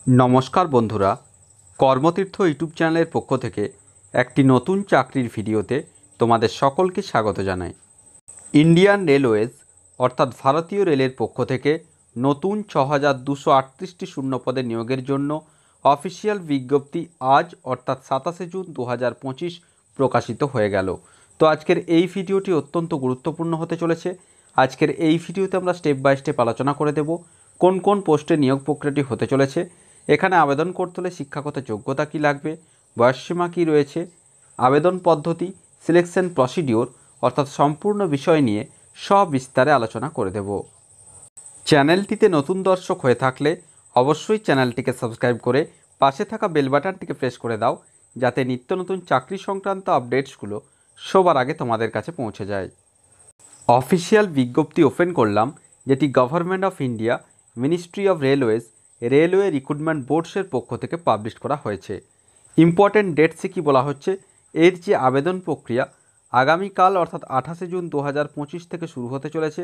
নমস্কার বন্ধুরা, কর্মতীর্থ ইউটিউব চ্যানেলের পক্ষ থেকে একটি নতুন চাকরির ভিডিওতে তোমাদের সকলকে স্বাগত জানাই। ইন্ডিয়ান রেলওয়েজ অর্থাৎ ভারতীয় রেলের পক্ষ থেকে নতুন ৬,২৩৮টি শূন্যপদে নিয়োগের জন্য অফিসিয়াল বিজ্ঞপ্তি আজ অর্থাৎ ২৭শে জুন ২০২৫ প্রকাশিত হয়ে গেল। তো আজকের এই ভিডিওটি অত্যন্ত গুরুত্বপূর্ণ হতে চলেছে। আজকের এই ভিডিওতে আমরা স্টেপ বাই স্টেপ আলোচনা করে দেব কোন কোন পোস্টে নিয়োগ প্রক্রিয়াটি হতে চলেছে, এখানে আবেদন করতে হলে শিক্ষাগত যোগ্যতা কী লাগবে, বয়সসীমা কী রয়েছে, আবেদন পদ্ধতি, সিলেকশন প্রসিডিওর অর্থাৎ সম্পূর্ণ বিষয় নিয়ে সবিস্তারে আলোচনা করে দেব। চ্যানেলটিতে নতুন দর্শক হয়ে থাকলে অবশ্যই চ্যানেলটিকে সাবস্ক্রাইব করে পাশে থাকা বেল বাটনটিকে প্রেস করে দাও, যাতে নিত্য নতুন চাকরি সংক্রান্ত আপডেটসগুলো সবার আগে তোমাদের কাছে পৌঁছে যায়। অফিসিয়াল বিজ্ঞপ্তি ওপেন করলাম, যেটি government of India, ministry of railways, railway recruitment বোর্ডসের পক্ষ থেকে পাবলিশ করা হয়েছে। ইম্পর্টেন্ট ডেটসে কি বলা হচ্ছে, এর যে আবেদন প্রক্রিয়া আগামীকাল অর্থাৎ ২৮শে জুন ২০২৫ থেকে শুরু হতে চলেছে।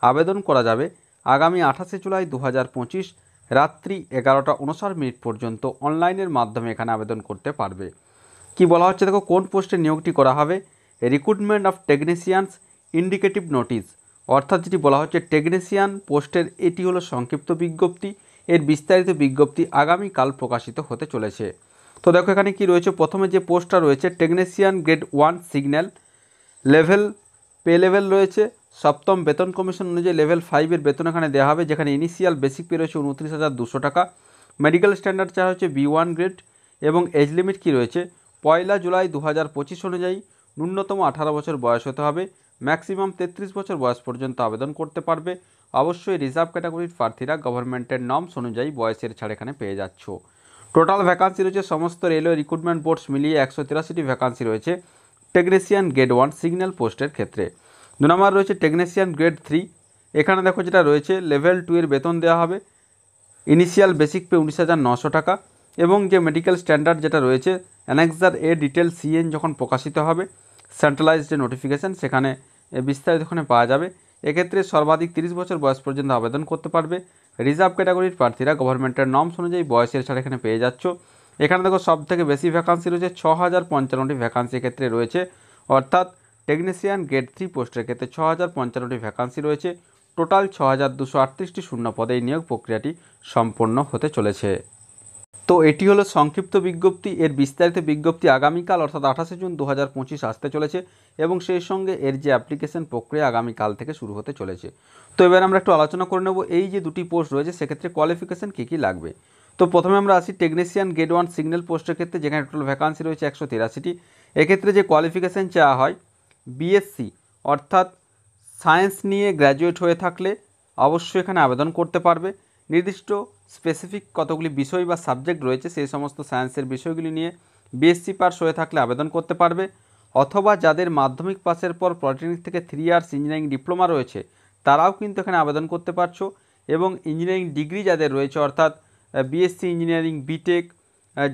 আবেদন করা যাবে আগামী ২৮শে জুলাই ২০২৫ রাত্রি ১১টা ৫৯ পর্যন্ত অনলাইনের মাধ্যমে এখানে আবেদন করতে পারবে। কি বলা হচ্ছে দেখো, কোন পোস্টে নিয়োগটি করা হবে, recruitment of technicians indicative notice, অর্থাৎ যেটি বলা হচ্ছে টেকনিশিয়ান পোস্টের এটি হলো সংক্ষিপ্ত বিজ্ঞপ্তি। এর বিস্তারিত বিজ্ঞপ্তি আগামীকাল প্রকাশিত হতে চলেছে। তো দেখো এখানে কি রয়েছে, প্রথমে যে পোস্টটা রয়েছে technician grade 1 signal level, pay level রয়েছে সপ্তম বেতন কমিশন অনুযায়ী লেভেল 5-এর বেতন এখানে দেওয়া হবে, যেখানে ইনিশিয়াল বেসিক পে রয়েছে ২৯,২০০ টাকা। মেডিকেল স্ট্যান্ডার্ড চার্জ হচ্ছে B1 গ্রেড এবং এজ লিমিট কি রয়েছে 1 জুলাই ২০২৫ অনুযায়ী ন্যূনতম 18 বছর বয়স হতে হবে, ম্যাক্সিমাম 33 বছর বয়স পর্যন্ত আবেদন করতে পারবে। অবশ্যই রিজার্ভ ক্যাটাগরির প্রার্থীরা গভর্নমেন্টের নর্মস অনুযায়ী বয়সের ছাড় এখানে পেয়ে যাচ্ছ। টোটাল ভ্যাকান্সি রয়েছে সমস্ত রেলওয়ে রিক্রুটমেন্ট বোর্ডস মিলিয়ে ১৮৩টি ভ্যাকান্সি রয়েছে টেকনিশিয়ান গ্রেড 1 সিগন্যাল পোস্টের ক্ষেত্রে। ২ নম্বর রয়েছে টেকনিশিয়ান গ্রেড 3, এখানে দেখো যেটা রয়েছে লেভেল 2 এর বেতন দেওয়া হবে, ইনিশিয়াল বেসিক পে ১৯,৯০০ টাকা এবং যে মেডিকেল স্ট্যান্ডার্ড যেটা রয়েছে অ্যানেক্সার এ ডিটেল CN যখন প্রকাশিত হবে সেন্ট্রালাইজড যে নোটিফিকেশান সেখানে বিস্তারিত ওখানে পাওয়া যাবে। এক্ষেত্রে সর্বাধিক 30 বছর বয়স পর্যন্ত আবেদন করতে পারবে। রিজার্ভ ক্যাটাগরির প্রার্থীরা গভর্নমেন্টের নর্মস অনুযায়ী বয়সের ছাড় এখানে পেয়ে যাচ্ছ। এখানে দেখো সব থেকে বেশি ভ্যাকান্সি রয়েছে ৬,০৫৫টি ভ্যাকান্সি ক্ষেত্রে রয়েছে, অর্থাৎ টেকনিশিয়ান গ্রেড 3 পোস্টের ক্ষেত্রে ৬,০৫৫টি ভ্যাকান্সি রয়েছে। টোটাল ৬,২৩৮টি শূন্য পদে এই নিয়োগ প্রক্রিয়াটি সম্পন্ন হতে চলেছে। তো এটি হলো সংক্ষিপ্ত বিজ্ঞপ্তি। এর বিস্তারিত বিজ্ঞপ্তি আগামীকাল অর্থাৎ ২৮শে জুন ২০২৫ আসতে চলেছে এবং সেই সঙ্গে এর যে অ্যাপ্লিকেশন প্রক্রিয়া আগামীকাল থেকে শুরু হতে চলেছে। তো এবার আমরা একটু আলোচনা করে নেব এই যে দুটি পোস্ট রয়েছে সেক্ষেত্রে কোয়ালিফিকেশান কী কী লাগবে। তো প্রথমে আমরা আসি টেকনিশিয়ান গ্রেড 1 সিগন্যাল পোস্টের ক্ষেত্রে, যেখানে টোটাল ভ্যাকান্সি রয়েছে ১৮৩টি। এক্ষেত্রে যে কোয়ালিফিকেশান চাওয়া হয় BSc অর্থাৎ সায়েন্স নিয়ে গ্র্যাজুয়েট হয়ে থাকলে অবশ্যই এখানে আবেদন করতে পারবে। নির্দিষ্ট স্পেসিফিক কতগুলি বিষয় বা সাবজেক্ট রয়েছে সেই সমস্ত সায়েন্সের বিষয়গুলি নিয়ে BSc পাস হয়ে থাকলে আবেদন করতে পারবে, অথবা যাদের মাধ্যমিক পাসের পর পলিটেকনিক থেকে 3 ইয়ার্স ইঞ্জিনিয়ারিং ডিপ্লোমা রয়েছে তারাও কিন্তু এখানে আবেদন করতে পারছো, এবং ইঞ্জিনিয়ারিং ডিগ্রি যাদের রয়েছে অর্থাৎ BSc ইঞ্জিনিয়ারিং বিটেক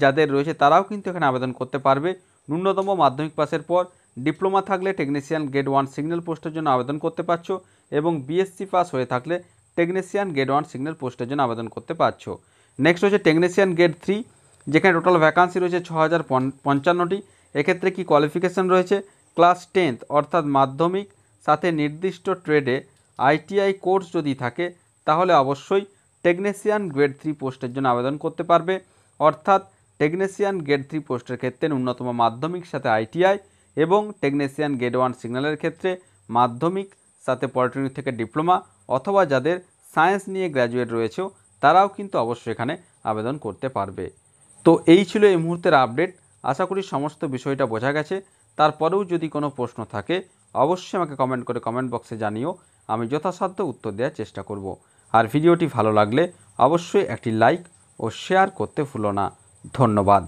যাদের রয়েছে তারাও কিন্তু এখানে আবেদন করতে পারবে। ন্যূনতম মাধ্যমিক পাসের পর ডিপ্লোমা থাকলে টেকনিশিয়ান গ্রেড 1 সিগন্যাল পোস্টের জন্য আবেদন করতে পারছো, এবং BSc পাস হয়ে থাকলে টেকনিশিয়ান গ্রেড 1 সিগন্যাল পোস্টের জন্য আবেদন করতে পারছো। নেক্সট হচ্ছে টেকনিশিয়ান গ্রেড 3, যেখানে টোটাল ভ্যাকান্সি রয়েছে ৬,০৫৫টি। এক্ষেত্রে কি কোয়ালিফিকেশান রয়েছে ক্লাস 10th অর্থাৎ মাধ্যমিক সাথে নির্দিষ্ট ট্রেডে ITI কোর্স যদি থাকে তাহলে অবশ্যই টেকনিশিয়ান গ্রেড 3 পোস্টের জন্য আবেদন করতে পারবে, অর্থাৎ টেকনিশিয়ান গ্রেড 3 পোস্টের ক্ষেত্রে ন্যূনতম মাধ্যমিক সাথে ITI এবং টেকনিশিয়ান গ্রেড 1 সিগন্যালের ক্ষেত্রে মাধ্যমিক সাথে পলিটেকনিক থেকে ডিপ্লোমা, অথবা যাদের সায়েন্স নিয়ে গ্র্যাজুয়েট রয়েছেও তারাও কিন্তু অবশ্যই এখানে আবেদন করতে পারবে। তো এই ছিল এই মুহূর্তের আপডেট। আশা করি সমস্ত বিষয়টা বোঝা গেছে। তারপরেও যদি কোনো প্রশ্ন থাকে অবশ্যই আমাকে কমেন্ট করে কমেন্ট বক্সে জানিও, আমি যথাসাধ্য উত্তর দেওয়ার চেষ্টা করব। আর ভিডিওটি ভালো লাগলে অবশ্যই একটি লাইক ও শেয়ার করতে ভুলো না। ধন্যবাদ।